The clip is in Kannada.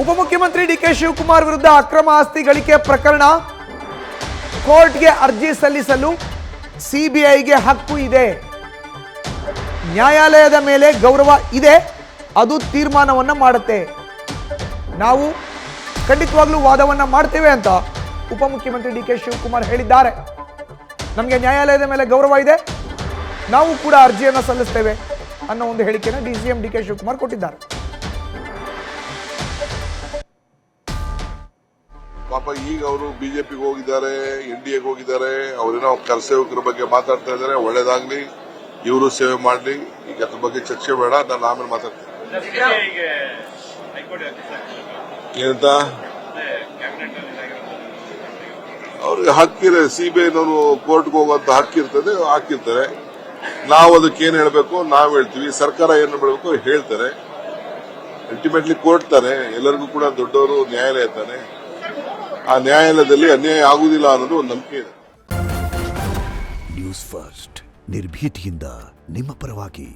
ಉಪಮುಖ್ಯಮಂತ್ರಿ ಡಿಕೆ ಶಿವಕುಮಾರ್ ವಿರುದ್ಧ ಅಕ್ರಮ ಆಸ್ತಿ ಗಳಿಕೆ ಪ್ರಕರಣ ಕೋರ್ಟ್ಗೆ ಅರ್ಜಿ ಸಲ್ಲಿಸಲು ಸಿಬಿಐಗೆ ಹಕ್ಕು ಇದೆ. ನ್ಯಾಯಾಲಯದ ಮೇಲೆ ಗೌರವ ಇದೆ, ಅದು ತೀರ್ಮಾನವನ್ನ ಮಾಡುತ್ತೆ. ನಾವು ಖಂಡಿತವಾಗ್ಲೂ ವಾದವನ್ನ ಮಾಡ್ತೇವೆ ಅಂತ ಉಪಮುಖ್ಯಮಂತ್ರಿ ಡಿಕೆ ಶಿವಕುಮಾರ್ ಹೇಳಿದ್ದಾರೆ. ನಮಗೆ ನ್ಯಾಯಾಲಯದ ಮೇಲೆ ಗೌರವ ಇದೆ, ನಾವು ಕೂಡ ಅರ್ಜಿಯನ್ನು ಸಲ್ಲಿಸ್ತೇವೆ ಅನ್ನೋ ಒಂದು ಹೇಳಿಕೆಯನ್ನು ಡಿಸಿಎಂ ಡಿಕೆ ಶಿವಕುಮಾರ್ ಕೊಟ್ಟಿದ್ದಾರೆ. ಪಾಪ ಈಗ ಅವರು ಬಿಜೆಪಿಗೆ ಹೋಗಿದ್ದಾರೆ, ಎನ್ಡಿಎಗೆ ಹೋಗಿದ್ದಾರೆ. ಅವರೇನೋ ಕರಸೇವಕರ ಬಗ್ಗೆ ಮಾತಾಡ್ತಾ ಇದ್ದಾರೆ. ಒಳ್ಳೇದಾಗ್ಲಿ, ಇವರು ಸೇವೆ ಮಾಡ್ಲಿ. ಈಗ ಅದ್ರ ಬಗ್ಗೆ ಚರ್ಚೆ ಬೇಡ, ನಾನು ಆಮೇಲೆ ಮಾತಾಡ್ತೀನಿ. ಏನಂತ ಅವ್ರಿಗೆ ಹಕ್ಕಿದೆ, ಸಿಬಿಐನವರು ಕೋರ್ಟ್ಗೆ ಹೋಗುವಂತ ಹಕ್ಕಿರ್ತದೆ, ಹಾಕಿರ್ತಾರೆ. ನಾವು ಅದಕ್ಕೆ ಏನ್ ಹೇಳ್ಬೇಕು ನಾವು ಹೇಳ್ತೀವಿ, ಸರ್ಕಾರ ಏನು ಮಾಡಬೇಕು ಹೇಳ್ತಾರೆ. ಅಲ್ಟಿಮೇಟ್ಲಿ ಕೋರ್ಟ್ ತಾನೆ, ಎಲ್ಲರಿಗೂ ಕೂಡ ದೊಡ್ಡವರು ನ್ಯಾಯಾಲಯ ತಾನೆ. ಆ ನ್ಯಾಯಾಲಯದಲ್ಲಿ ಅನ್ಯಾಯ ಆಗುವುದಿಲ್ಲ ಅನ್ನೋದು ಒಂದು ನಂಬಿಕೆ ಇದೆ. ನ್ಯೂಸ್ ಫಸ್ಟ್ ನಿರ್ಭೀತಿಯಿಂದ ನಿಮ್ಮ ಪರವಾಗಿ.